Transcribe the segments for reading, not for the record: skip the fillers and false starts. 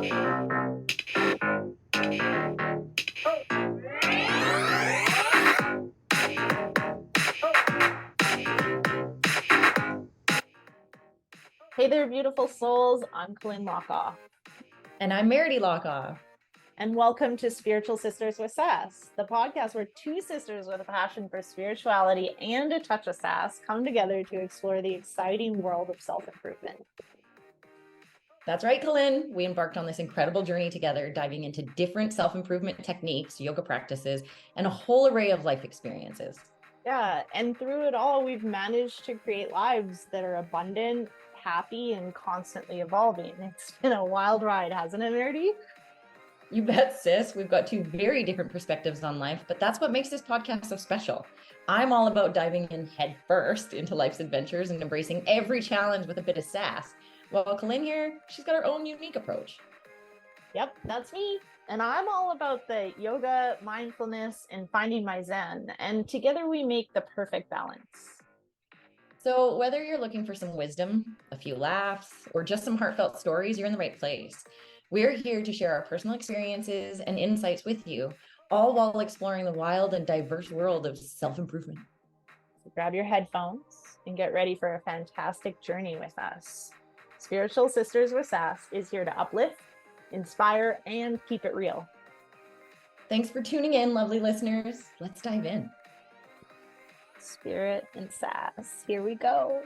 Hey there, beautiful souls. I'm Colleen Lockoff. And I'm Meredith Lockoff. And welcome to Spiritual Sisters with Sass, the podcast where two sisters with a passion for spirituality and a touch of sass come together to explore the exciting world of self-improvement. That's right, Colleen. We embarked on this incredible journey together, diving into different self-improvement techniques, yoga practices, and a whole array of life experiences. Yeah, and through it all, we've managed to create lives that are abundant, happy, and constantly evolving. It's been a wild ride, hasn't it, Meredith? You bet, sis. We've got two very different perspectives on life, but that's what makes this podcast so special. I'm all about diving in head first into life's adventures and embracing every challenge with a bit of sass. While Colleen here, she's got her own unique approach. Yep, that's me. And I'm all about the yoga, mindfulness, and finding my zen. And together we make the perfect balance. So whether you're looking for some wisdom, a few laughs, or just some heartfelt stories, you're in the right place. We're here to share our personal experiences and insights with you, all while exploring the wild and diverse world of self-improvement. So grab your headphones and get ready for a fantastic journey with us. Spiritual Sisters with Sass is here to uplift, inspire, and keep it real. Thanks for tuning in, lovely listeners. Let's dive in. Spirit and sass. Here we go.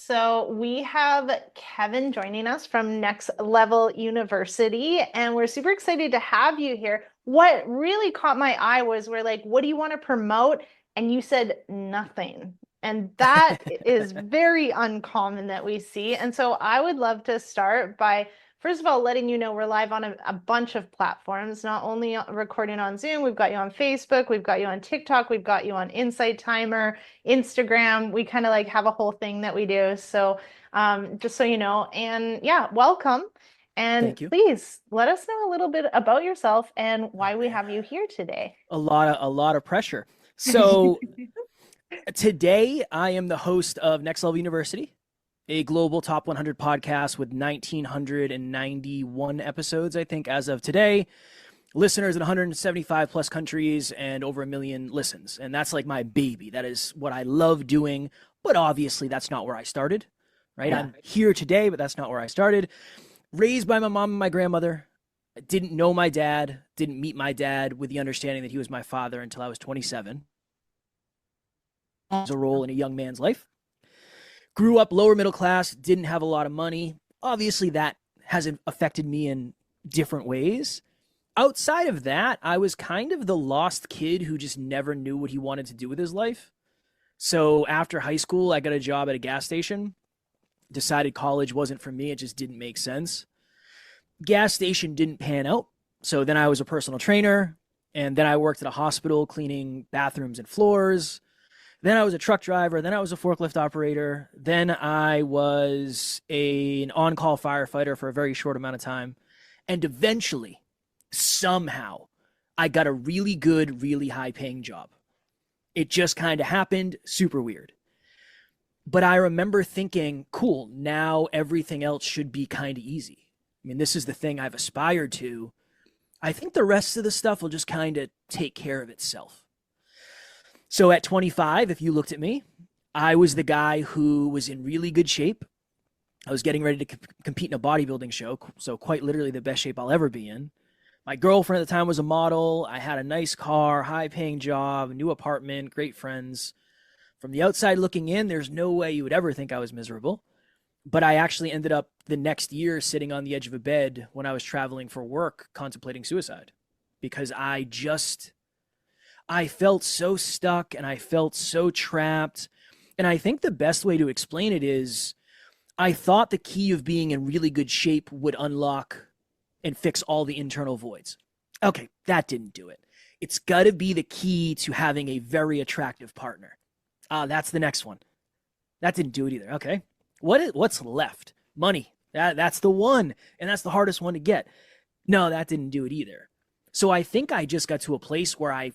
So we have Kevin joining us from Next Level University, and we're super excited to have you here. What really caught my eye was we're like, what do you want to promote? And you said nothing. And that is very uncommon that we see. And so I would love to start by, first of all, letting you know we're live on a bunch of platforms, not only recording on Zoom, we've got you on Facebook, we've got you on TikTok, we've got you on Insight Timer, Instagram. We kind of like have a whole thing that we do. So just so you know, and yeah, welcome. And please let us know a little bit about yourself and why we have you here today. A lot of pressure. So today I am the host of Next Level University, a global top 100 podcast with 1,991 episodes, I think, as of today. Listeners in 175 plus countries and over 1 million listens. And that's like my baby. That is what I love doing. But obviously that's not where I started, right? Yeah. I'm here today, but that's not where I started. Raised by my mom and my grandmother. I didn't know my dad, didn't meet my dad with the understanding that he was my father until I was 27. As a role in a young man's life. Grew up lower middle class, didn't have a lot of money. Obviously, that has affected me in different ways. Outside of that, I was kind of the lost kid who just never knew what he wanted to do with his life. So after high school, I got a job at a gas station. Decided college wasn't for me. It just didn't make sense. Gas station didn't pan out. So then I was a personal trainer. And then I worked at a hospital cleaning bathrooms and floors. Then I was a truck driver. Then I was a forklift operator. Then I was an on-call firefighter for a very short amount of time. And eventually, somehow, I got a really good, really high-paying job. It just kind of happened. Super weird. But I remember thinking, cool, now everything else should be kind of easy. I mean, this is the thing I've aspired to. I think the rest of the stuff will just kind of take care of itself. So at 25, if you looked at me, I was the guy who was in really good shape. I was getting ready to compete in a bodybuilding show, so quite literally the best shape I'll ever be in. My girlfriend at the time was a model. I had a nice car, high-paying job, new apartment, great friends. From the outside looking in, there's no way you would ever think I was miserable. But I actually ended up the next year sitting on the edge of a bed when I was traveling for work, contemplating suicide. Because I felt so stuck and I felt so trapped. And I think the best way to explain it is I thought the key of being in really good shape would unlock and fix all the internal voids. Okay, that didn't do it. It's got to be the key to having a very attractive partner. That's the next one. That didn't do it either. Okay. What's left? Money. That's the one. And that's the hardest one to get. No, that didn't do it either. So I think I just got to a place where I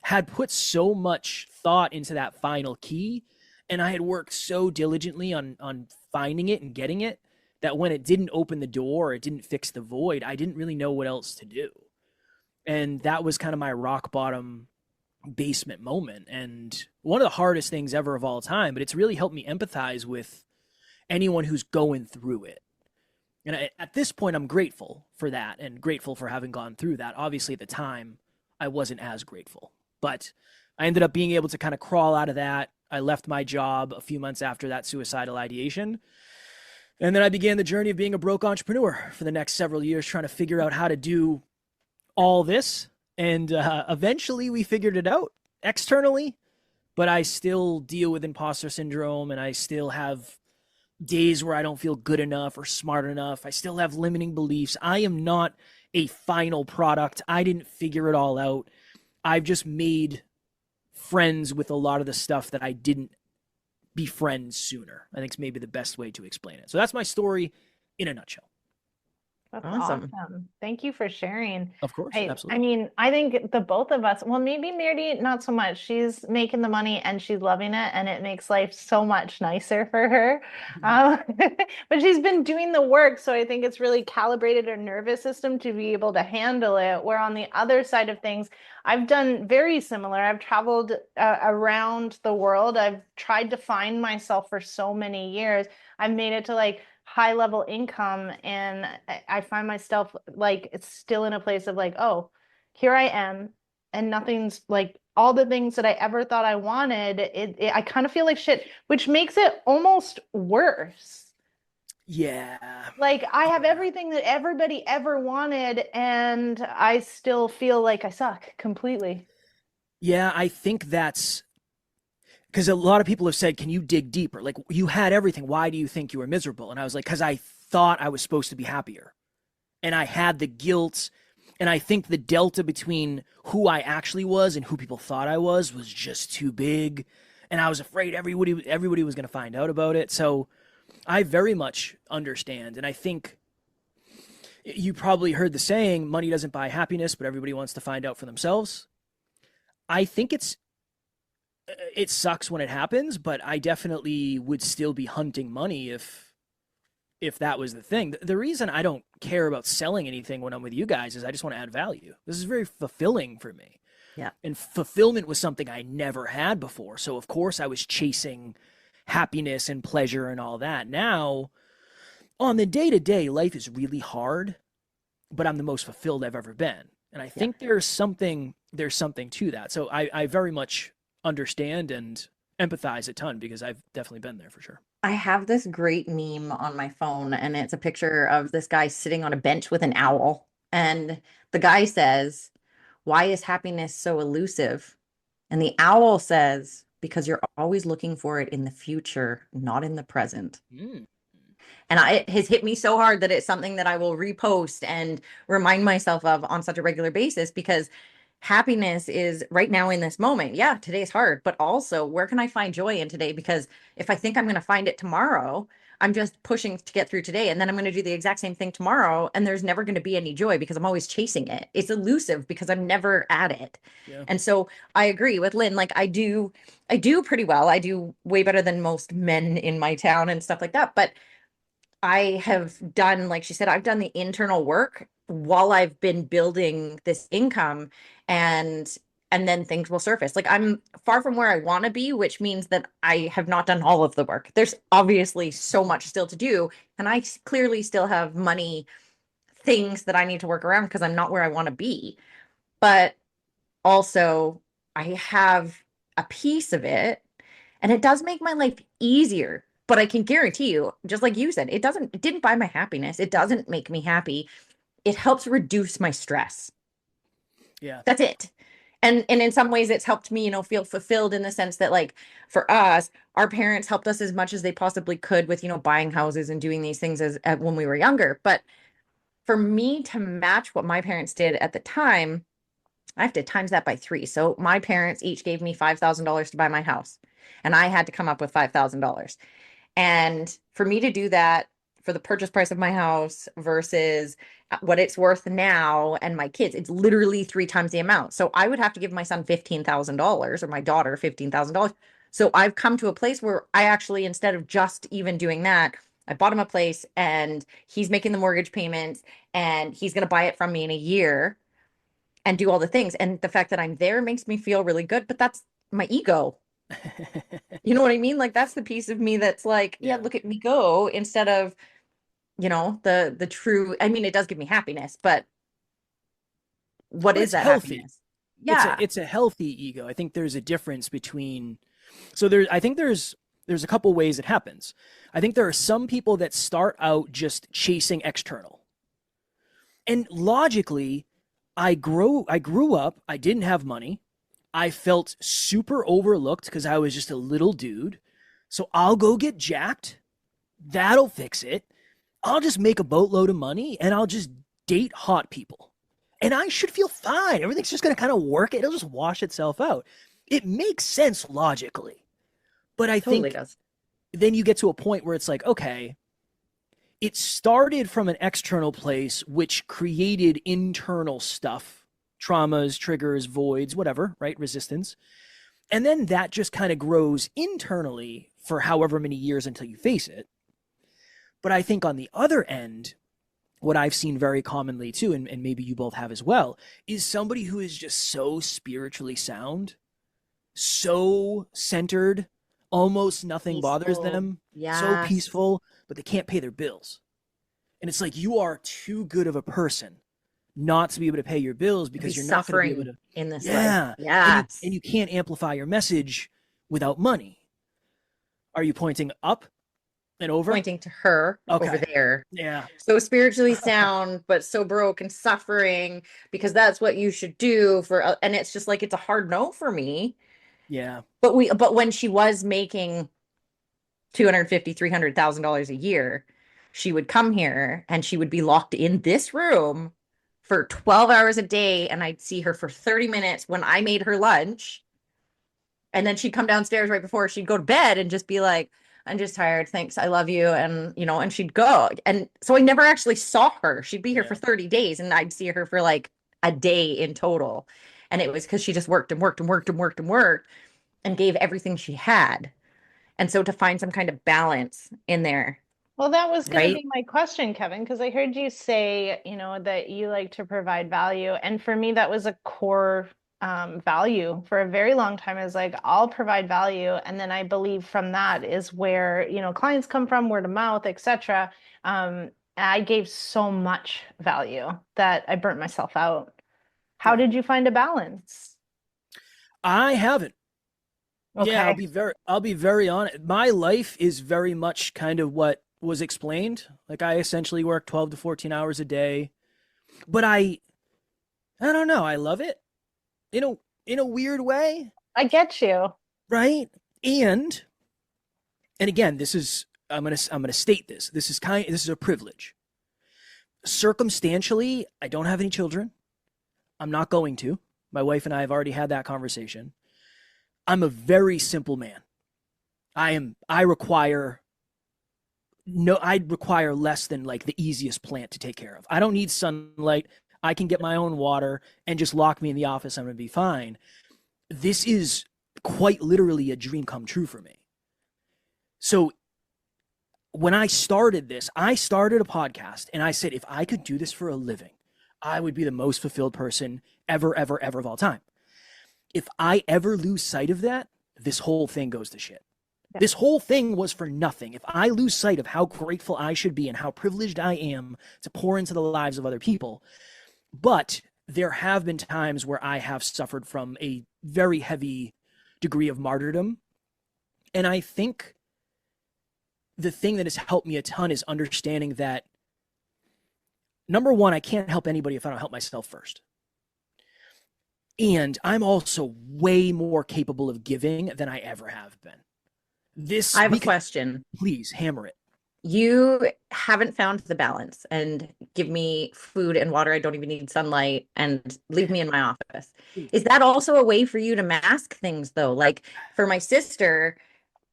had put so much thought into that final key, and I had worked so diligently on finding it and getting it, that when it didn't open the door, it didn't fix the void, I didn't really know what else to do. And that was kind of my rock bottom basement moment, and one of the hardest things ever of all time, but it's really helped me empathize with anyone who's going through it. And at this point, I'm grateful for that and grateful for having gone through that. Obviously, at the time, I wasn't as grateful, but I ended up being able to kind of crawl out of that. I left my job a few months after that suicidal ideation. And then I began the journey of being a broke entrepreneur for the next several years, trying to figure out how to do all this. And eventually we figured it out externally, but I still deal with imposter syndrome, and I still have days where I don't feel good enough or smart enough. I still have limiting beliefs. I am not a final product. I didn't figure it all out. I've just made friends with a lot of the stuff that I didn't befriend sooner. I think it's maybe the best way to explain it. So that's my story in a nutshell. That's Awesome. awesome. Thank you for sharing. Of course, I absolutely. mean, I think the both of us, well, maybe Mary not so much. She's making the money and she's loving it, and it makes life so much nicer for her. Um, but she's been doing the work, so I think it's really calibrated her nervous system to be able to handle it. Where on the other side of things, I've done very similar. I've traveled around the world. I've tried to find myself for so many years. I've made it to like high level income, and I find myself like it's still in a place of like, oh, here I am, and nothing's like all the things that I ever thought I wanted. I kind of feel like shit, which makes it almost worse. Yeah. Like I have Yeah. everything that everybody ever wanted, and I still feel like I suck completely. Yeah, I think that's because a lot of people have said, can you dig deeper? Like, you had everything. Why do you think you were miserable? And I was like, because I thought I was supposed to be happier. And I had the guilt. And I think the delta between who I actually was and who people thought I was just too big. And I was afraid everybody was going to find out about it. So I very much understand. And I think you probably heard the saying, money doesn't buy happiness, but everybody wants to find out for themselves. I think it sucks when it happens, but I definitely would still be hunting money if that was the thing. The reason I don't care about selling anything when I'm with you guys is I just want to add value. This is very fulfilling for me. Yeah. And fulfillment was something I never had before. So of course I was chasing happiness and pleasure and all that. Now, on the day-to-day, life is really hard, but I'm the most fulfilled I've ever been. And I Yeah. think there's something to that. So I very much understand and empathize a ton because I've definitely been there for sure. I have this great meme on my phone, and it's a picture of this guy sitting on a bench with an owl. And the guy says, "Why is happiness so elusive?" And the owl says, "Because you're always looking for it in the future, not in the present." Mm. And it has hit me so hard that it's something that I will repost and remind myself of on such a regular basis, because happiness is right now in this moment. Yeah, today's hard, but also where can I find joy in today? Because if I think I'm going to find it tomorrow, I'm just pushing to get through today. And then I'm going to do the exact same thing tomorrow. And there's never going to be any joy because I'm always chasing it. It's elusive because I'm never at it. Yeah. And so I agree with Lynn. Like I do pretty well. I do way better than most men in my town and stuff like that. But I have done, like she said, I've done the internal work while I've been building this income, and then things will surface. Like I'm far from where I want to be, which means that I have not done all of the work. There's obviously so much still to do, and I clearly still have money things that I need to work around because I'm not where I want to be. But also I have a piece of it, and it does make my life easier. But I can guarantee you, just like you said, it didn't buy my happiness. It doesn't make me happy. It helps reduce my stress. Yeah. That's it. And in some ways it's helped me, feel fulfilled in the sense that, like, for us, our parents helped us as much as they possibly could with, buying houses and doing these things as when we were younger. But for me to match what my parents did at the time, I have to times that by three. So my parents each gave me $5,000 to buy my house, and I had to come up with $5,000. And for me to do that for the purchase price of my house versus what it's worth now and my kids. It's literally 3 times the amount. So I would have to give my son $15,000 or my daughter $15,000. So I've come to a place where I actually, instead of just even doing that, I bought him a place and he's making the mortgage payments and he's going to buy it from me in a year and do all the things. And the fact that I'm there makes me feel really good, but that's my ego. You know what I mean? Like that's the piece of me that's like, yeah, Yeah. look at me go, instead of, the true, I mean, it does give me happiness, but what But is it's that healthy. happiness? It's Yeah. a it's a healthy ego. I think there's a difference between I think there's a couple ways it happens. I think there are some people that start out just chasing external. And logically, I grew up, I didn't have money. I felt super overlooked because I was just a little dude. So I'll go get jacked. That'll fix it. I'll just make a boatload of money and I'll just date hot people. And I should feel fine. Everything's just going to kind of work. It'll just wash itself out. It makes sense logically. But I Totally think does. then you get to a point where it's like, okay, it started from an external place, which created internal stuff, traumas, triggers, voids, whatever, right? Resistance. And then that just kind of grows internally for however many years until you face it. But I think on the other end, what I've seen very commonly too, and maybe you both have as well, is somebody who is just so spiritually sound, so centered, almost nothing bothers Peaceful. them, so Yes. peaceful, but they can't pay their bills. And it's like you are too good of a person not to be able to pay your bills To be because you're not going to be able suffering to. in this life. Yeah. And Yes. you can't amplify your message without money. Are you pointing up and over? Pointing to her over Okay. there. Yeah. So spiritually sound, but so broke and suffering because that's what you should do for, and it's just like, it's a hard no for me. Yeah. But when she was making 250, $300,000 a year, she would come here and she would be locked in this room for 12 hours a day. And I'd see her for 30 minutes when I made her lunch. And then she'd come downstairs right before she'd go to bed and just be like, I'm just tired. Thanks. I love you. And, and she'd go. And so I never actually saw her. She'd be here for Yeah. 30 days and I'd see her for like a day in total. And it was because she just worked and worked and worked and worked and worked and gave everything she had. And so to find some kind of balance in there, Well, that was going to right? be my question, Kevin, because I heard you say, that you like to provide value. And for me, that was a core value for a very long time is like, I'll provide value. And then I believe from that is where, clients come from, word of mouth, etc. I gave so much value that I burnt myself out. How Yeah. did you find a balance? I haven't. Yeah, Okay. I'll be very honest. My life is very much kind of what was explained. Like I essentially work 12 to 14 hours a day. But I don't know, I love it in a weird way, I get you. right? And again, this is I'm going to state this. This is a privilege. Circumstantially, I don't have any children. I'm not going to. My wife and I have already had that conversation. I'm a very simple man. I require no I'd require less than like the easiest plant to take care of. I don't need sunlight. I can get my own water and just lock me in the office. I'm going to be fine. This is quite literally a dream come true for me. So when I started a podcast and I said, if I could do this for a living, I would be the most fulfilled person ever, ever, ever of all time. If I ever lose sight of that, this whole thing goes to shit. Yeah. This whole thing was for nothing. If I lose sight of how grateful I should be and how privileged I am to pour into the lives of other people. But there have been times where I have suffered from a very heavy degree of martyrdom. And I think the thing that has helped me a ton is understanding that number one, I can't help anybody if I don't help myself first. And I'm also way more capable of giving than I ever have been. I have a question. Please hammer it. You haven't found the balance and give me food and water. I don't even need sunlight and leave me in my office. Is that also a way for you to mask things though? Like for my sister,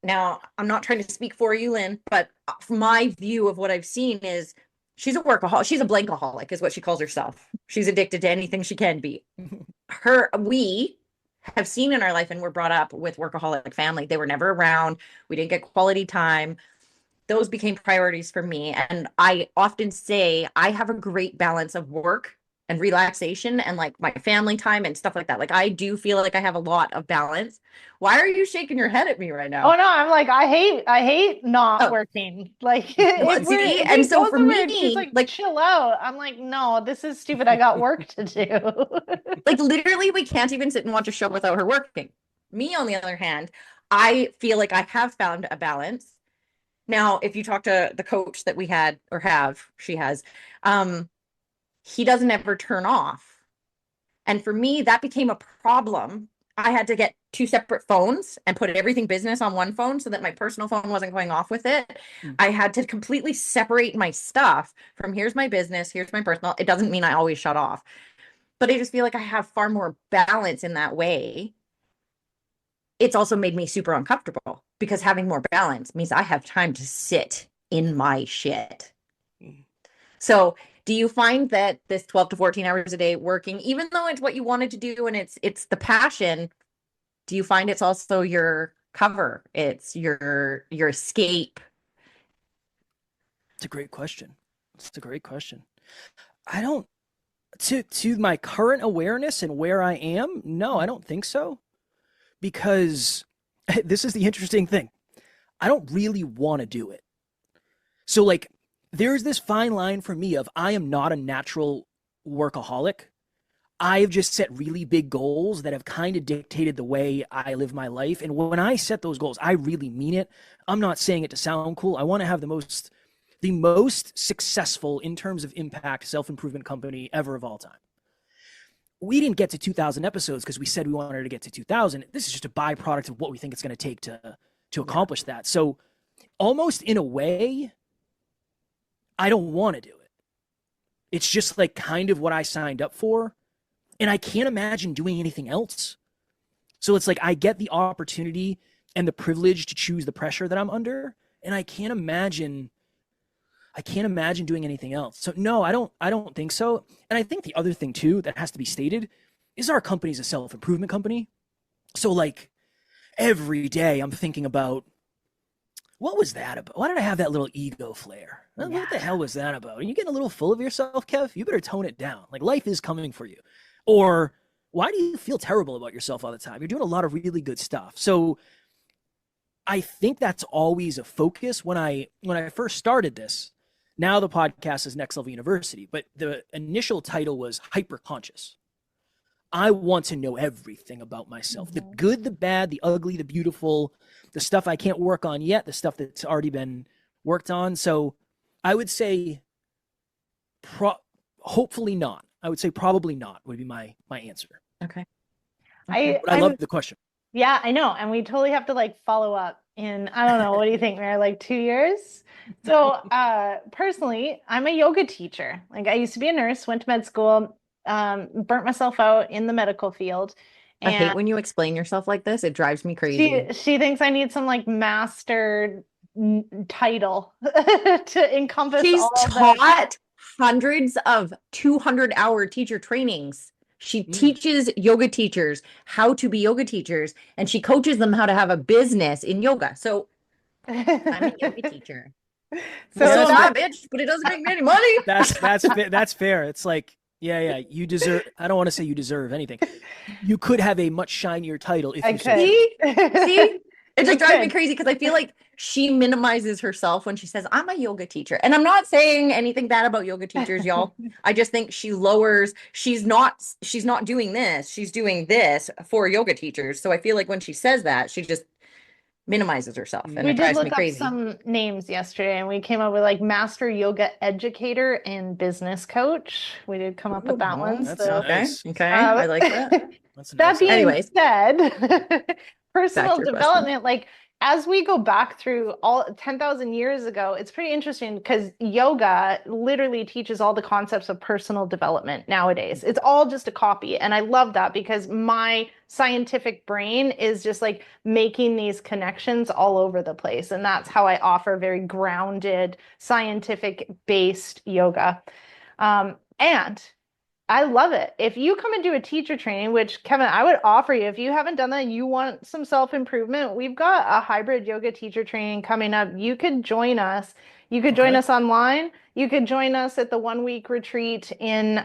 Now, I'm not trying to speak for you, Lynn, but my view of what I've seen is she's a workaholic. She's a blankaholic is what she calls herself. She's addicted to anything she can be. We have seen in our life and we're brought up with workaholic family. They were never around. We didn't get quality time. Those became priorities for me. And I often say I have a great balance of work and relaxation and like my family time and stuff like that. Like I do feel like I have a lot of balance. Why are you shaking your head at me right now? Oh no, I'm like, I hate not working. Like see, and so for me, she's like, chill out. I'm like, no, this is stupid. I got work to do. Like literally, we can't even sit and watch a show without her working. Me, on the other hand, I feel like I have found a balance. Now, if you talk to the coach that we had or have, she has, he doesn't ever turn off. And for me, that became a problem. I had to get 2 separate phones and put everything business on one phone so that my personal phone wasn't going off with it. I had to completely separate my stuff from here's my business, here's my personal. It doesn't mean I always shut off, but I just feel like I have far more balance in that way. It's also made me super uncomfortable because having more balance means I have time to sit in my shit. So do you find that this 12 to 14 hours a day working, even though it's what you wanted to do and it's the passion, do you find it's also your cover? It's your escape? It's a great question. It's a great question. I don't, to my current awareness and where I am, no, I don't think so. Because this is the interesting thing. I don't really want to do it. So like, there's this fine line for me of I am not a natural workaholic. I've just set really big goals that have kind of dictated the way I live my life. And when I set those goals, I really mean it. I'm not saying it to sound cool. I want to have the most successful in terms of impact self-improvement company ever of all time. We didn't get to 2,000 episodes because we said we wanted to get to 2,000. This is just a byproduct of what we think it's going to take to accomplish that. So almost in a way, I don't want to do it. It's just like kind of what I signed up for. And I can't imagine doing anything else. So it's like I get the opportunity and the privilege to choose the pressure that I'm under. And I can't imagine doing anything else. So no, I don't think so. And I think the other thing too that has to be stated is our company's a self-improvement company. So like every day I'm thinking about, what was that about? Why did I have that little ego flare? Yeah. What the hell was that about? Are you getting a little full of yourself, Kev? You better tone it down. Like life is coming for you. Or why do you feel terrible about yourself all the time? You're doing a lot of really good stuff. So I think that's always a focus. When I first started this, now the podcast is Next Level University, but the initial title was Hyper Conscious. I want to know everything about myself, the good, the bad, the ugly, the beautiful, the stuff I can't work on yet, the stuff that's already been worked on. So I would say hopefully not. I would say probably not would be my answer. Okay. I love the question. Yeah, I know. And we totally have to like follow up in, I don't know, what do you think, Mary? Like 2 years? So personally, I'm a yoga teacher. Like I used to be a nurse, went to med school, burnt myself out in the medical field. I hate when you explain yourself like this. It drives me crazy. She thinks I need some like master title to encompass She's all taught hundreds of 200-hour teacher trainings. She teaches yoga teachers how to be yoga teachers, and she coaches them how to have a business in yoga. So I'm a yoga teacher. So it's not, bitch, but it doesn't make me any money. That's fair. It's like, yeah. You deserve. I don't want to say you deserve anything. You could have a much shinier title if you see. It just drives me crazy because I feel like she minimizes herself when she says, I'm a yoga teacher. And I'm not saying anything bad about yoga teachers, y'all. I just think she lowers, she's not doing this. She's doing this for yoga teachers. So I feel like when she says that, she just minimizes herself. And it drives me crazy. We did look up some names yesterday and we came up with like master yoga educator and business coach. We did come up with that one. That's nice. Okay. I like that. That being said, personal development, like as we go back through all 10,000 years ago, it's pretty interesting because yoga literally teaches all the concepts of personal development nowadays. It's all just a copy. And I love that because my scientific brain is just like making these connections all over the place. And that's how I offer very grounded, scientific based yoga. And I love it. If you come and do a teacher training, which Kevin, I would offer you, if you haven't done that, you want some self-improvement, we've got a hybrid yoga teacher training coming up. You could join us. You could join us online. You could join us at the 1 week retreat in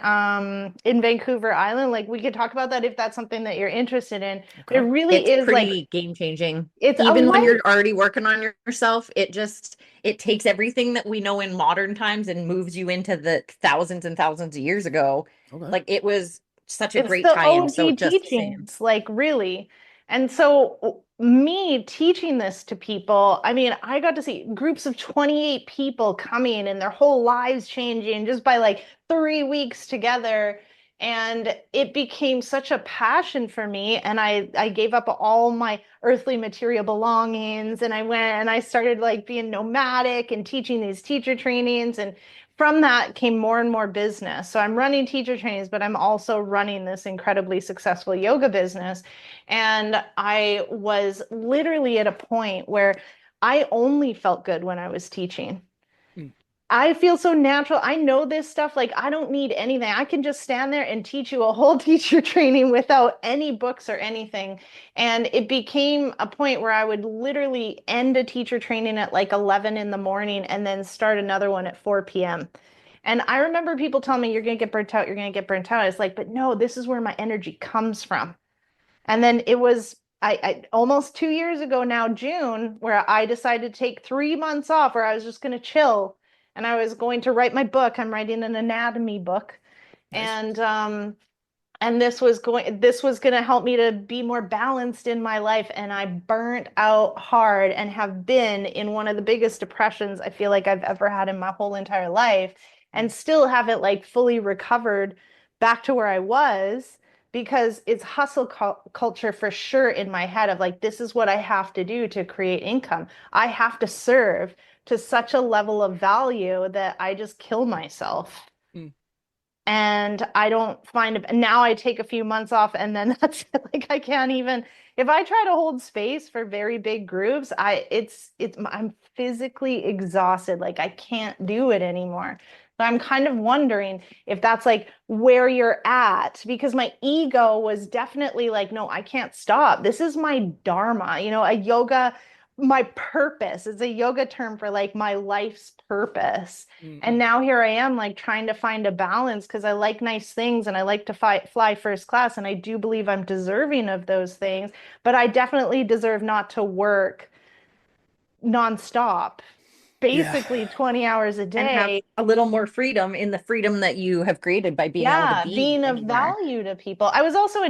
Vancouver Island. Like we could talk about that if that's something that you're interested in. Okay. It really It's is pretty like game changing. it's Even when you're life. already working on yourself, it takes everything that we know in modern times and moves you into the thousands and thousands of years ago. Okay. Like it was such a It's great the tie-in. So OG just saying. teachings, like really. And so me teaching this to people, I mean, I got to see groups of 28 people coming and their whole lives changing just by like 3 weeks together. And it became such a passion for me. And I gave up all my earthly material belongings and I went and I started like being nomadic and teaching these teacher trainings. And from that came more and more business. So I'm running teacher trainings, but I'm also running this incredibly successful yoga business. And I was literally at a point where I only felt good when I was teaching. I feel so natural. I know this stuff. Like, I don't need anything. I can just stand there and teach you a whole teacher training without any books or anything. And it became a point where I would literally end a teacher training at like 11 in the morning and then start another one at 4 p.m. And I remember people telling me, you're going to get burnt out. You're going to get burnt out. It's like, but no, this is where my energy comes from. And then it was I almost 2 years ago now, June, where I decided to take 3 months off where I was just going to chill and I was going to write my book. I'm writing an anatomy book. Nice. And this was going to help me to be more balanced in my life. And I burnt out hard and have been in one of the biggest depressions I feel like I've ever had in my whole entire life and still haven't like fully recovered back to where I was because it's hustle culture for sure in my head of like, this is what I have to do to create income. I have to serve to such a level of value that I just kill myself. And I don't find now I take a few months off and then that's it. Like I can't even if I try to hold space for very big groups, I'm physically exhausted. Like I can't do it anymore. So I'm kind of wondering if that's like where you're at because my ego was definitely like, no, I can't stop. This is my dharma, a yoga my purpose. It's a yoga term for like my life's purpose. And now here I am like trying to find a balance because I like nice things and I like to fly first class. And I do believe I'm deserving of those things, but I definitely deserve not to work nonstop, basically 20 hours a And have day. a little more freedom in the freedom that you have created by being able to be being of anywhere. value to people. I was also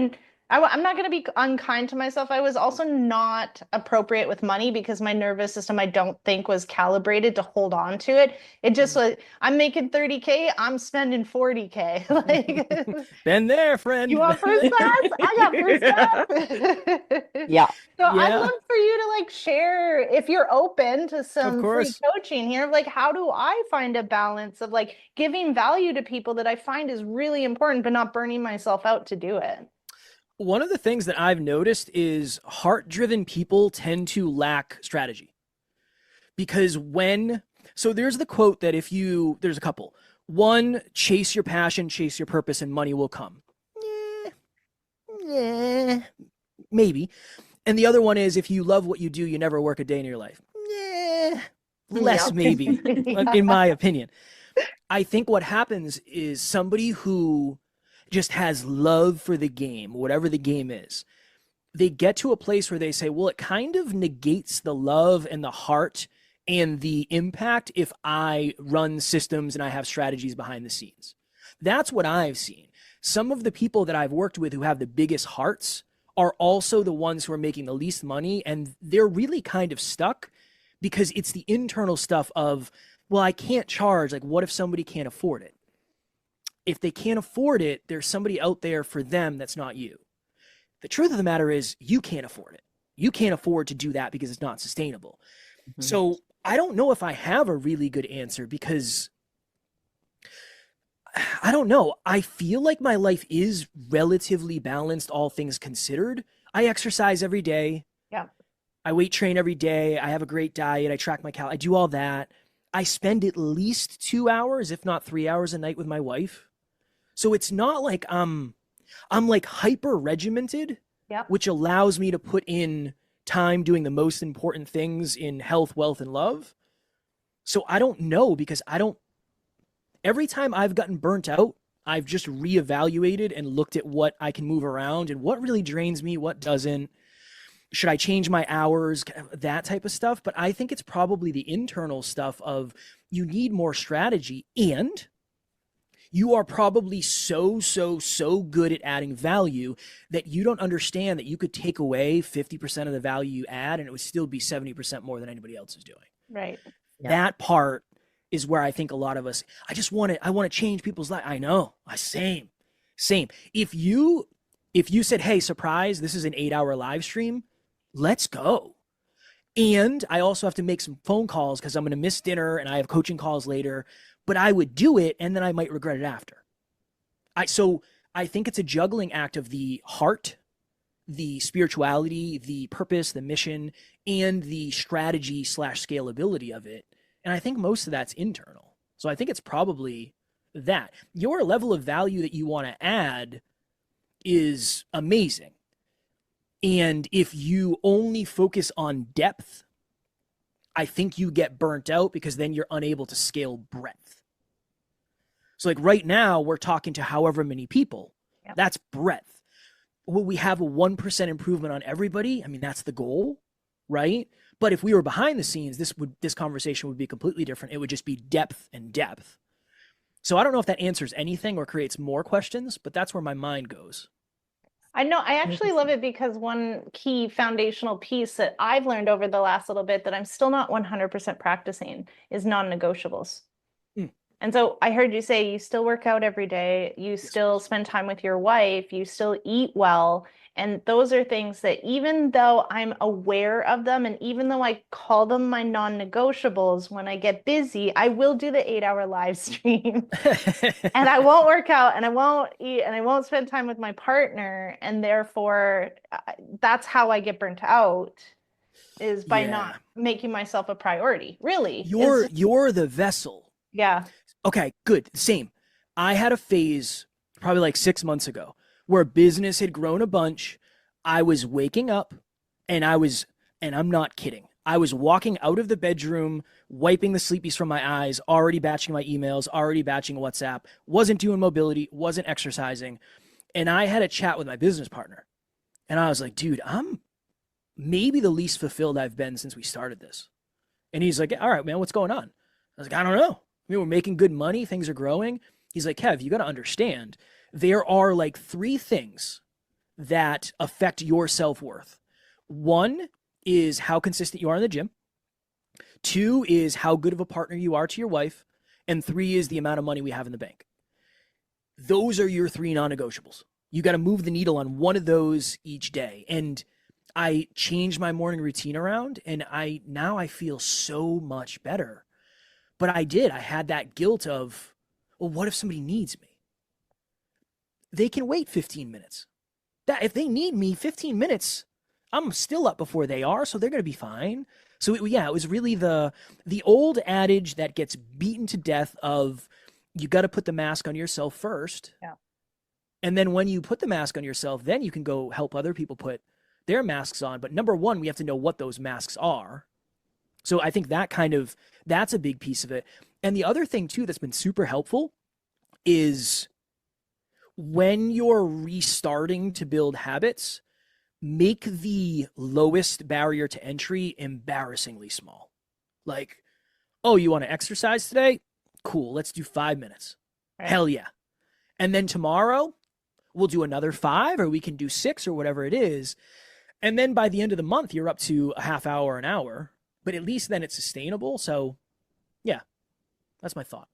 I'm not going to be unkind to myself. I was also not appropriate with money because my nervous system, I don't think was calibrated to hold on to it. It just was, I'm making 30K, I'm spending 40K. Like, Been there, friend. you want first class? I got first class. Yeah. So I'd Yeah. love for you to like share if you're open to some free course. coaching here. Like, how do I find a balance of like giving value to people that I find is really important, but not burning myself out to do it? One of the things that I've noticed is heart-driven people tend to lack strategy. Because so there's the quote that there's a couple. One, chase your passion, chase your purpose, and money will come. Maybe. And the other one is, if you love what you do, you never work a day in your life. Less Yep. maybe, in my opinion. I think what happens is somebody who just has love for the game, whatever the game is, they get to a place where they say, well, it kind of negates the love and the heart and the impact if I run systems and I have strategies behind the scenes. That's what I've seen. Some of the people that I've worked with who have the biggest hearts are also the ones who are making the least money, and they're really kind of stuck because it's the internal stuff of, well, I can't charge. Like, what if somebody can't afford it? If they can't afford it, there's somebody out there for them that's not you. The truth of the matter is you can't afford it. You can't afford to do that because it's not sustainable. Mhm. So I don't know if I have a really good answer because I don't know. I feel like my life is relatively balanced, all things considered. I exercise every day. Yeah. I weight train every day. I have a great diet. I track my calories. I do all that. I spend at least 2 hours, if not 3 hours a night with my wife. So it's not like I'm like hyper regimented, Yep. which allows me to put in time doing the most important things in health, wealth, and love. So I don't know because every time I've gotten burnt out, I've just reevaluated and looked at what I can move around and what really drains me, what doesn't. Should I change my hours, that type of stuff? But I think it's probably the internal stuff of you need more strategy, and you are probably so good at adding value that you don't understand that you could take away 50% of the value you add and it would still be 70% more than anybody else is doing. Right. Yeah. That part is where I think a lot of us, I want to change people's life. I know. Same. If you said, hey, surprise, this is an 8-hour live stream, let's go. And I also have to make some phone calls because I'm going to miss dinner and I have coaching calls later, but I would do it and then I might regret it after. So I think it's a juggling act of the heart, the spirituality, the purpose, the mission, and the strategy / scalability of it. And I think most of that's internal. So I think it's probably that. Your level of value that you want to add is amazing. And if you only focus on depth, I think you get burnt out because then you're unable to scale breadth. So like right now, we're talking to however many people. Yep. That's breadth. Will we have a 1% improvement on everybody? I mean, that's the goal, right? But if we were behind the scenes, this conversation would be completely different. It would just be depth and depth. So I don't know if that answers anything or creates more questions, but that's where my mind goes. I know. I actually love it because one key foundational piece that I've learned over the last little bit that I'm still not 100% practicing is non-negotiables. And so I heard you say you still work out every day, you still spend time with your wife, you still eat well. And those are things that even though I'm aware of them, and even though I call them my non-negotiables, when I get busy, I will do the 8-hour live stream and I won't work out and I won't eat and I won't spend time with my partner. And therefore, that's how I get burnt out, is by not making myself a priority. Really. You're the vessel. Yeah. Okay, good. Same. I had a phase probably like 6 months ago where business had grown a bunch. I was waking up and I'm not kidding, I was walking out of the bedroom, wiping the sleepies from my eyes, already batching my emails, already batching WhatsApp, wasn't doing mobility, wasn't exercising. And I had a chat with my business partner. And I was like, dude, I'm maybe the least fulfilled I've been since we started this. And he's like, all right, man, what's going on? I was like, I don't know. I mean, we're making good money. Things are growing. He's like, Kev, you got to understand, there are like 3 things that affect your self-worth. 1 is how consistent you are in the gym. 2 is how good of a partner you are to your wife. And 3 is the amount of money we have in the bank. Those are your 3 non-negotiables. You got to move the needle on one of those each day. And I changed my morning routine around, and now I feel so much better. But I had that guilt of, well, what if somebody needs me? They can wait 15 minutes. That if they need me 15 minutes, I'm still up before they are, so they're going to be fine. So it was really the old adage that gets beaten to death of, you got to put the mask on yourself first. Yeah. And then when you put the mask on yourself, then you can go help other people put their masks on. But number 1, we have to know what those masks are. So I think that's a big piece of it. And the other thing too that's been super helpful is when you're restarting to build habits, make the lowest barrier to entry embarrassingly small. Like, oh, you want to exercise today? Cool, let's do 5 minutes. Right. Hell yeah. And then tomorrow we'll do another 5, or we can do 6, or whatever it is. And then by the end of the month, you're up to a half hour, an hour. But at least then it's sustainable. So, yeah, that's my thought.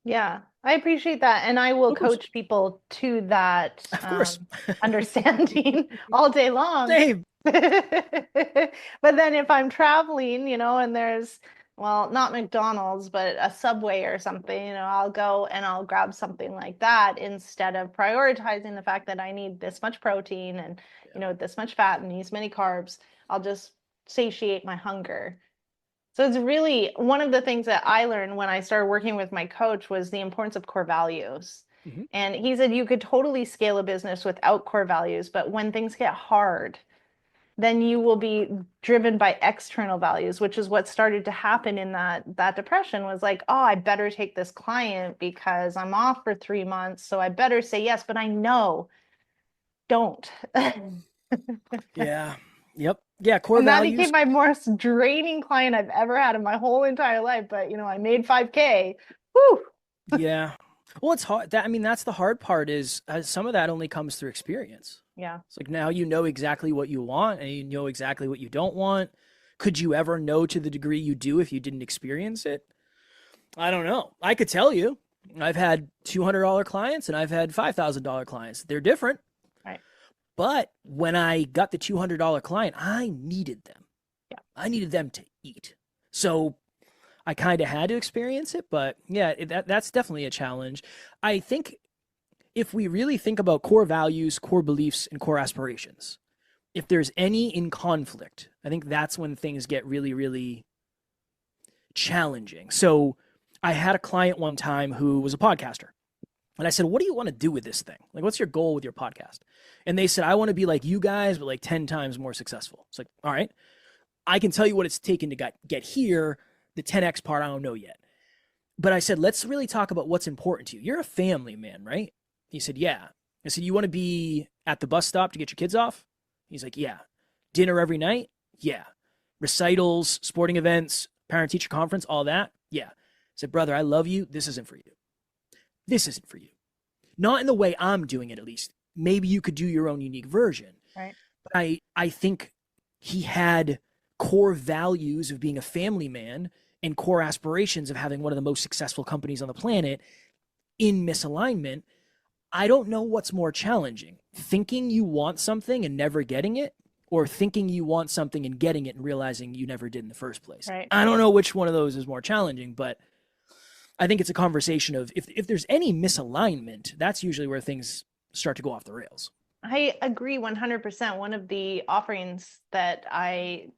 Yeah, I appreciate that. And I will coach people to that of course. understanding all day long. Same. But then if I'm traveling, and there's, well, not McDonald's, but a Subway or something, I'll go and I'll grab something like that instead of prioritizing the fact that I need this much protein and, this much fat and these many carbs. I'll just satiate my hunger. So it's really one of the things that I learned when I started working with my coach was the importance of core values. Mhm. And he said you could totally scale a business without core values, but when things get hard, then you will be driven by external values, which is what started to happen in that depression was like, oh, I better take this client because I'm off for 3 months. So I better say yes, but I know don't. Yeah. Yep. Yeah. Core And that values. became my most draining client I've ever had in my whole entire life. But I made 5K. Woo! Yeah. Well, it's hard. I mean, that's the hard part is some of that only comes through experience. Yeah. It's like now you know exactly what you want and you know exactly what you don't want. Could you ever know to the degree you do if you didn't experience it? I don't know. I could tell you. I've had $200 clients and I've had $5,000 clients. They're different. Right. But when I got the $200 client, I needed them. Yeah. I needed them to eat. So I kind of had to experience it, but yeah, that's definitely a challenge. I think if we really think about core values, core beliefs, and core aspirations, if there's any in conflict, I think that's when things get really, really challenging. So I had a client one time who was a podcaster. And I said, what do you want to do with this thing? Like, what's your goal with your podcast? And they said, I want to be like you guys, but like 10 times more successful. It's like, all right, I can tell you what it's taken to get here. The 10X part, I don't know yet. But I said, let's really talk about what's important to you. You're a family man, right? He said, yeah. I said, you want to be at the bus stop to get your kids off? He's like, yeah. Dinner every night? Yeah. Recitals, sporting events, parent teacher conference, all that? Yeah. I said, brother, I love you. This isn't for you. This isn't for you. Not in the way I'm doing it, at least. Maybe you could do your own unique version. Right. But I think he had core values of being a family man and core aspirations of having one of the most successful companies on the planet in misalignment. I don't know what's more challenging, thinking you want something and never getting it, or thinking you want something and getting it and realizing you never did in the first place. Right. I don't know which one of those is more challenging, but I think it's a conversation of if there's any misalignment, that's usually where things start to go off the rails. I agree 100%. One of the offerings that I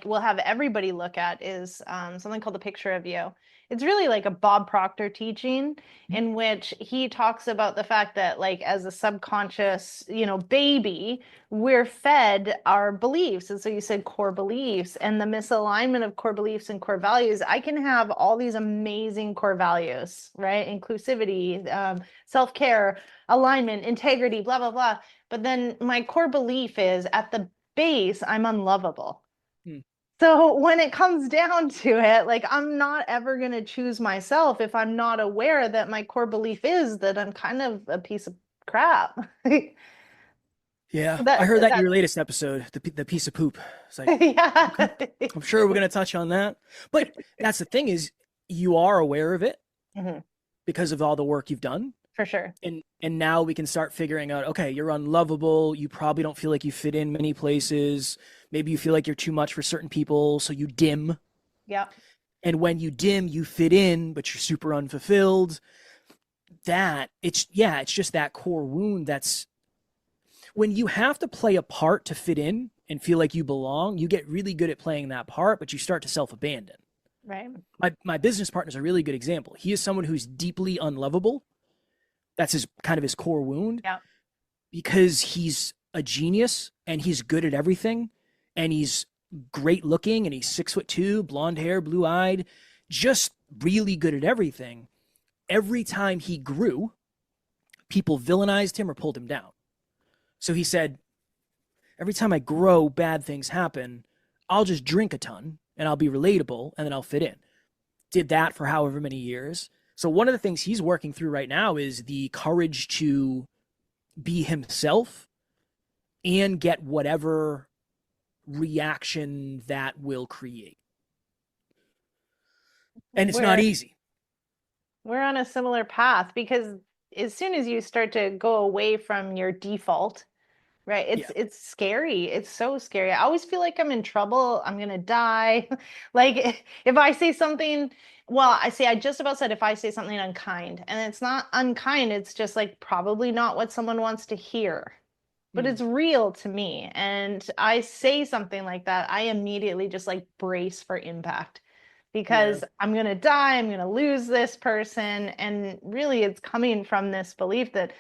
will have everybody look at is something called the picture of you. It's really like a Bob Proctor teaching in which he talks about the fact that as a subconscious, baby, we're fed our beliefs. And so you said core beliefs and the misalignment of core beliefs and core values. I can have all these amazing core values, right? Inclusivity, self-care, alignment, integrity, blah, blah, blah. But then my core belief is at the base, I'm unlovable. So when it comes down to it, I'm not ever going to choose myself if I'm not aware that my core belief is that I'm kind of a piece of crap. Yeah, I heard that in your latest episode, the piece of poop. It's like, yeah. okay, I'm sure we're going to touch on that. But that's the thing is you are aware of it because of all the work you've done. For sure. And now we can start figuring out, okay, you're unlovable. You probably don't feel like you fit in many places. Maybe you feel like you're too much for certain people, so you dim. Yeah. And when you dim, you fit in, but you're super unfulfilled. It's just that core wound that's when you have to play a part to fit in and feel like you belong, you get really good at playing that part, but you start to self-abandon. Right. My business partner is a really good example. He is someone who's deeply unlovable. That's his core wound. Yeah. Because he's a genius and he's good at everything and he's great looking and he's 6'2", blonde hair, blue eyed, just really good at everything. Every time he grew, people villainized him or pulled him down. So he said, every time I grow, bad things happen. I'll just drink a ton and I'll be relatable and then I'll fit in. Did that for however many years. So one of the things he's working through right now is the courage to be himself and get whatever reaction that will create. And it's not easy. We're on a similar path because as soon as you start to go away from your default, Right. Yeah. It's scary. It's so scary. I always feel like I'm in trouble. I'm gonna die. Like if I say something, well, I just about said if I say something unkind, and it's not unkind, it's just like probably not what someone wants to hear. But Mm. it's real to me. And I say something like that, I immediately just like brace for impact Yeah. because I'm gonna die, I'm gonna lose this person. And really it's coming from this belief that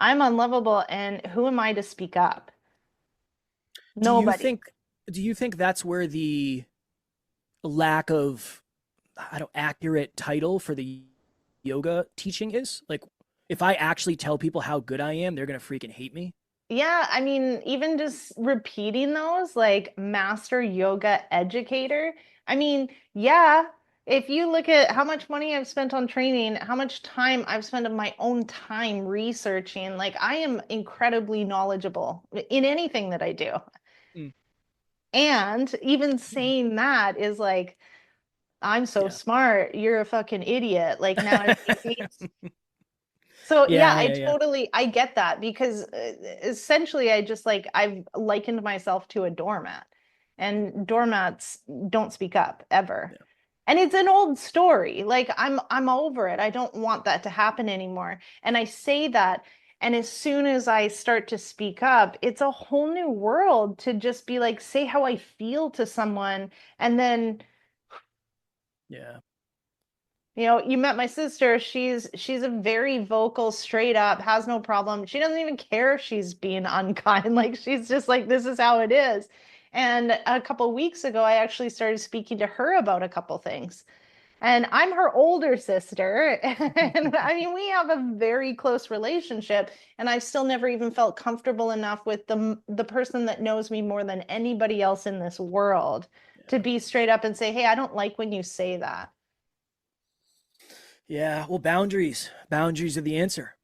I'm unlovable and who am I to speak up? Do you Nobody. think do you think that's where the lack of, I don't, accurate title for the yoga teaching is? Like, if I actually tell people how good I am, they're gonna freaking hate me. Yeah, I mean, even just repeating those, like master yoga educator. I mean, yeah, if you look at how much money I've spent on training, how much time I've spent of my own time researching, like I am incredibly knowledgeable in anything that I do. Mm. And even saying that is like, I'm so Yeah. smart, you're a fucking idiot. Like now it negates. So yeah, Yeah. Yeah. I get that because essentially I just like I've likened myself to a doormat and doormats don't speak up ever. Yeah. And it's an old story. Like I'm over it. I don't want that to happen anymore. And I say that and as soon as I start to speak up, it's a whole new world to just be like say how I feel to someone and then Yeah. you met my sister. She's a very vocal, straight up, has no problem. She doesn't even care if she's being unkind. Like she's just like, this is how it is. And a couple weeks ago, I actually started speaking to her about a couple things. And I'm her older sister. And I mean, we have a very close relationship. And I've still never even felt comfortable enough with the person that knows me more than anybody else in this world to Yeah. be straight up and say, hey, I don't like when you say that. Yeah. Well, boundaries. Boundaries are the answer.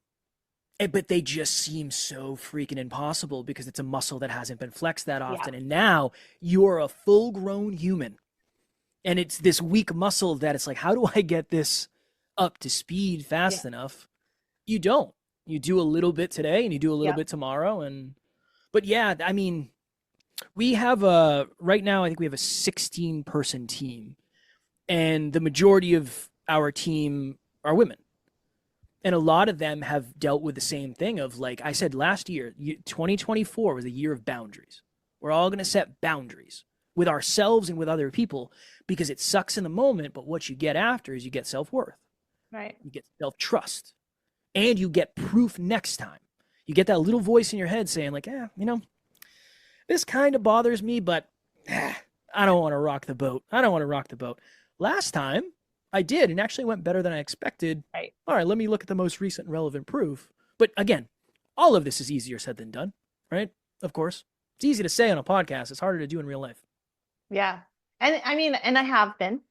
But they just seem so freaking impossible because it's a muscle that hasn't been flexed that Yeah. often. And now you're a full grown human. And it's this weak muscle that it's like, how do I get this up to speed Yeah. fast enough? You don't. You do a little bit today and you do a little Yeah. bit tomorrow. But yeah, I mean, we have a, right now, I think we have a 16-person team. And the majority of our team are women. And a lot of them have dealt with the same thing of, like I said last year, 2024 was a year of boundaries. We're all going to set boundaries with ourselves and with other people because it sucks in the moment, but what you get after is you get self-worth, Right. you get self-trust, and you get proof next time. You get that little voice in your head saying like, this kind of bothers me, but I don't want to rock the boat. I don't want to rock the boat. Last time I did, and actually went better than I expected. Right. All right, let me look at the most recent relevant proof. But again, all of this is easier said than done, right? Of course. It's easy to say on a podcast. It's harder to do in real life. Yeah. And I mean, and I have been.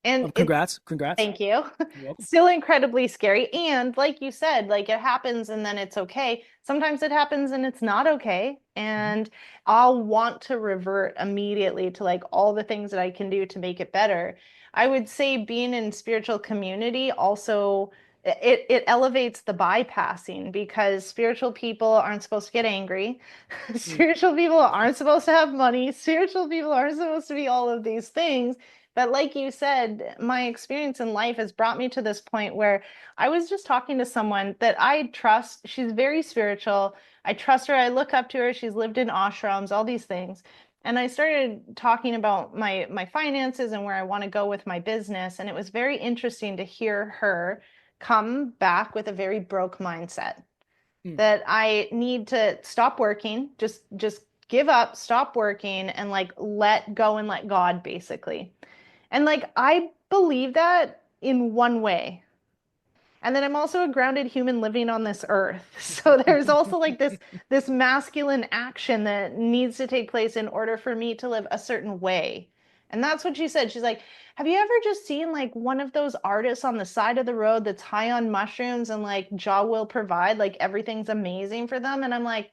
And it's Congrats. Congrats. thank you. You're welcome. Still incredibly scary. And like you said, like it happens and then it's okay. Sometimes it happens and it's not okay. And I'll want to revert immediately to like all the things that I can do to make it better. I would say being in spiritual community also it elevates the bypassing because spiritual people aren't supposed to get angry. Mm. Spiritual people aren't supposed to have money. Spiritual people aren't supposed to be all of these things. But like you said, my experience in life has brought me to this point where I was just talking to someone that I trust. She's very spiritual. I trust her. I look up to her. She's lived in ashrams, all these things. And I started talking about my finances and where I want to go with my business. And it was very interesting to hear her come back with a very broke mindset Mm. that I need to stop working, just give up, stop working and like let go and let God basically. And like I believe that in one way. And then I'm also a grounded human living on this earth. So there's also like this masculine action that needs to take place in order for me to live a certain way. And that's what she said. She's like, "Have you ever just seen like one of those artists on the side of the road that's high on mushrooms and like Jah will provide, like everything's amazing for them?" And I'm like,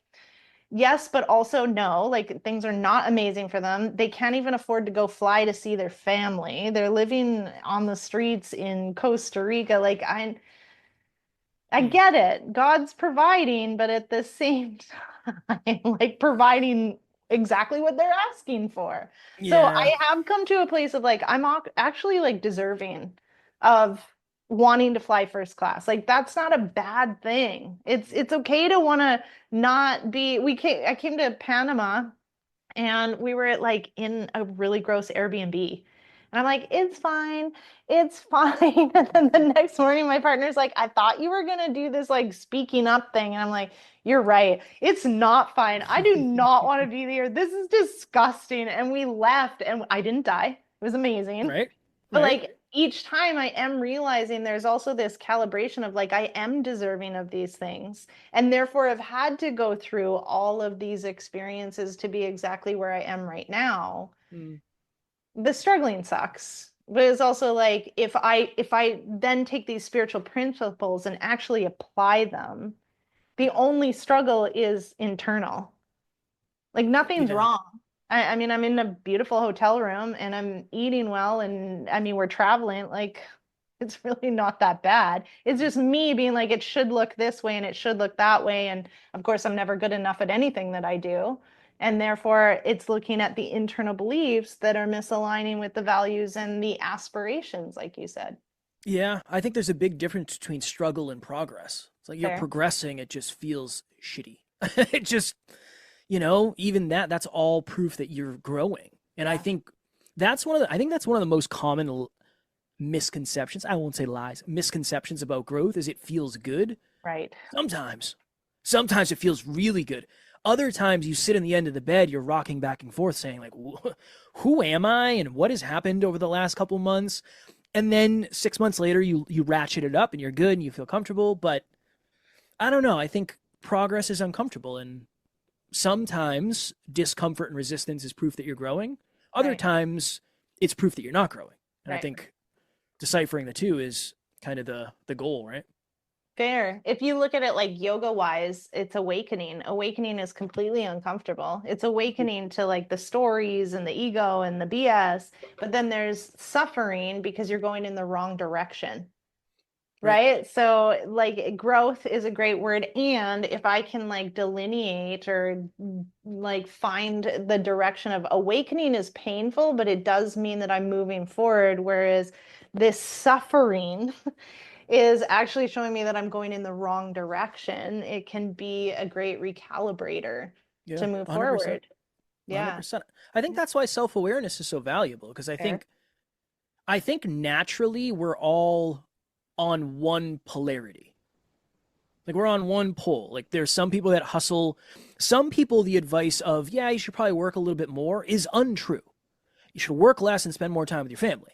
yes, but also no, like things are not amazing for them. They can't even afford to go fly to see their family. They're living on the streets in Costa Rica. Like I Mm. get it. God's providing, but at the same time, time, like providing exactly what they're asking for. So Yeah. I have come to a place of like, I'm actually like deserving of wanting to fly first class. Like that's not a bad thing. It's okay to want to not be, I came to Panama and we were like in a really gross Airbnb. And I'm like, it's fine. It's fine. And then the next morning, my partner's like, I thought you were going to do this like speaking up thing. And I'm like, you're right. It's not fine. I do not want to be here. This is disgusting. And we left and I didn't die. It was amazing. Right. But Right. like each time I am realizing there's also this calibration of like, I am deserving of these things. And therefore have had to go through all of these experiences to be exactly where I am right now. Mm. The struggling sucks. But it's also like if I then take these spiritual principles and actually apply them, the only struggle is internal. Like nothing's Yeah. wrong. I mean, I'm in a beautiful hotel room and I'm eating well, and I mean, we're traveling. Like, it's really not that bad. It's just me being like, it should look this way and it should look that way. And of course, I'm never good enough at anything that I do. And therefore, it's looking at the internal beliefs that are misaligning with the values and the aspirations, like you said. Yeah. I think there's a big difference between struggle and progress. It's like you're Fair. progressing, it just feels shitty. It just, even that's all proof that you're growing. And I Yeah. think that's one of the most common misconceptions. I won't say lies, misconceptions about growth is it feels good. Right. Sometimes. Sometimes it feels really good. Other times you sit in the end of the bed, you're rocking back and forth saying like, who am I and what has happened over the last couple months? And then 6 months later, you ratchet it up and you're good and you feel comfortable. But I don't know. I think progress is uncomfortable, and sometimes discomfort and resistance is proof that you're growing. Other Right. times it's proof that you're not growing. And I Right. think deciphering the two is kind of the goal, right? Fair. If you look at it like yoga wise, it's awakening. Awakening is completely uncomfortable. It's awakening to like the stories and the ego and the BS, but then there's suffering because you're going in the wrong direction. Right? So like growth is a great word. And if I can like delineate or like find the direction of awakening is painful, but it does mean that I'm moving forward. Whereas this suffering is actually showing me that I'm going in the wrong direction. It can be a great recalibrator Yeah, to move 100%. forward. Yeah. 100%. I think that's why self-awareness is so valuable, because I Fair. think naturally we're all on one polarity. Like we're on one pole. Like there's some people that hustle. Some people, the advice of, yeah, you should probably work a little bit more is untrue. You should work less and spend more time with your family.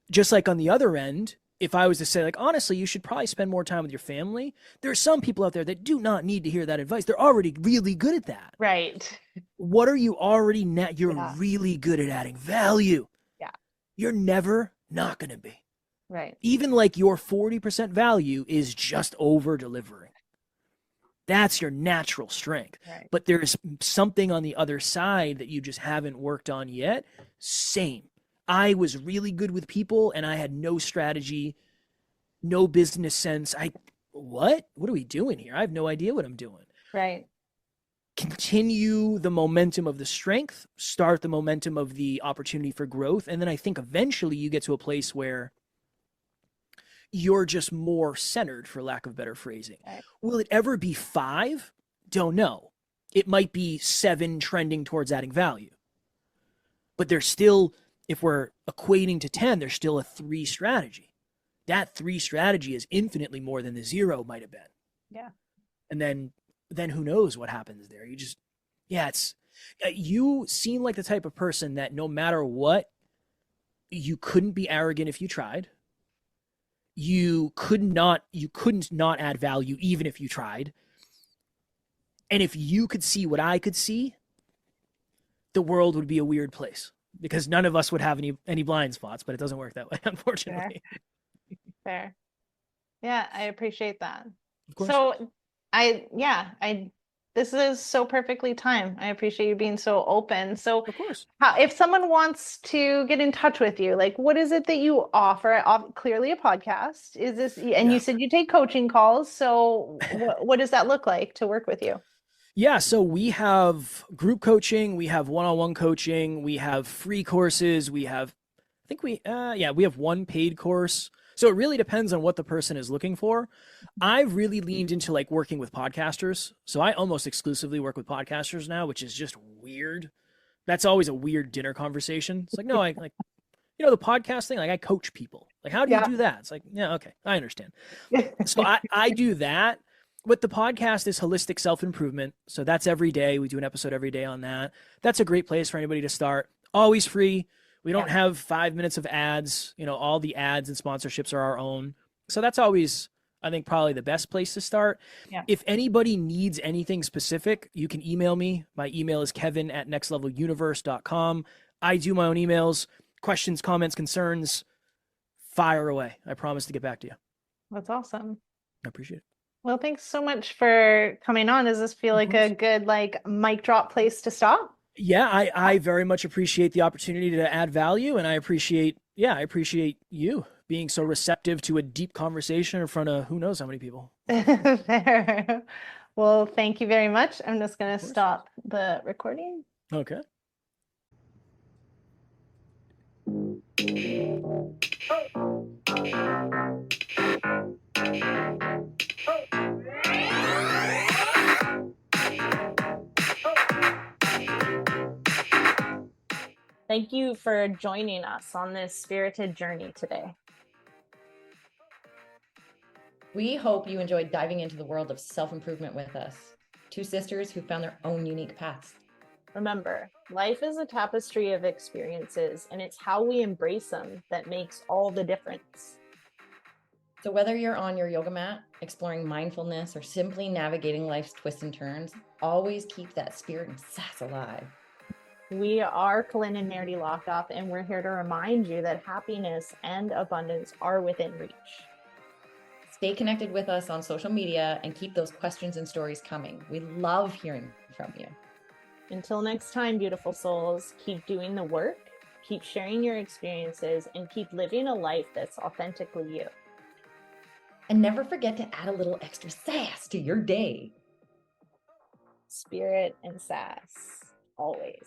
Just like on the other end, if I was to say, like, honestly, you should probably spend more time with your family, there are some people out there that do not need to hear that advice. They're already really good at that. Right. What are you already you're Yeah. really good at adding value. Yeah. You're never not going to be. Right. Even like your 40% value is just over delivering. That's your natural strength. Right. But there's something on the other side that you just haven't worked on yet. Same. I was really good with people and I had no strategy, no business sense. What are we doing here? I have no idea what I'm doing. Right. Continue the momentum of the strength, start the momentum of the opportunity for growth. And then I think eventually you get to a place where you're just more centered, for lack of better phrasing. Right. Will it ever be 5? Don't know. It might be 7 trending towards adding value. But there's still, if we're equating to 10, there's still a 3 strategy. That 3 strategy is infinitely more than the 0 might have been. Yeah. And then who knows what happens there. You seem like the type of person that no matter what, you couldn't be arrogant if you tried. You couldn't not add value even if you tried. And if you could see what I could see, the world would be a weird place because none of us would have any blind spots, but it doesn't work that way, unfortunately. Fair. Yeah, I appreciate that. Of course. So this is so perfectly timed. I appreciate you being so open. So Of course. if someone wants to get in touch with you, like what is it that you offer? Clearly a podcast. Is this, and Yeah. you said you take coaching calls. So what does that look like to work with you? Yeah, so we have group coaching, we have one-on-one coaching, we have free courses, we have, I think we have one paid course. So it really depends on what the person is looking for. I've really leaned into like working with podcasters. So I almost exclusively work with podcasters now, which is just weird. That's always a weird dinner conversation. It's like, no, I like, the podcast thing, like I coach people. Like, how do you Yeah. do that? It's like, yeah, okay, I understand. So I do that. What the podcast is holistic self-improvement. So that's every day. We do an episode every day on that. That's a great place for anybody to start. Always free. We don't have 5 minutes of ads. All the ads and sponsorships are our own. So that's always, I think, probably the best place to start. Yeah. If anybody needs anything specific, you can email me. My email is kevin@nextleveluniverse.com. I do my own emails. Questions, comments, concerns, fire away. I promise to get back to you. That's awesome. I appreciate it. Well, thanks so much for coming on. Does this feel like a good mic drop place to stop? Yeah, I very much appreciate the opportunity to add value, and I appreciate you being so receptive to a deep conversation in front of who knows how many people. Fair. Well, thank you very much. I'm just going to stop the recording. Okay. Thank you for joining us on this spirited journey today. We hope you enjoyed diving into the world of self-improvement with us. Two sisters who found their own unique paths. Remember, life is a tapestry of experiences, and it's how we embrace them that makes all the difference. So whether you're on your yoga mat, exploring mindfulness, or simply navigating life's twists and turns, always keep that spirit and sass alive. We are Colin and Nerdy Locked Up, and we're here to remind you that happiness and abundance are within reach. Stay connected with us on social media and keep those questions and stories coming. We love hearing from you. Until next time, beautiful souls, keep doing the work, keep sharing your experiences, and keep living a life that's authentically you. And never forget to add a little extra sass to your day. Spirit and sass, always.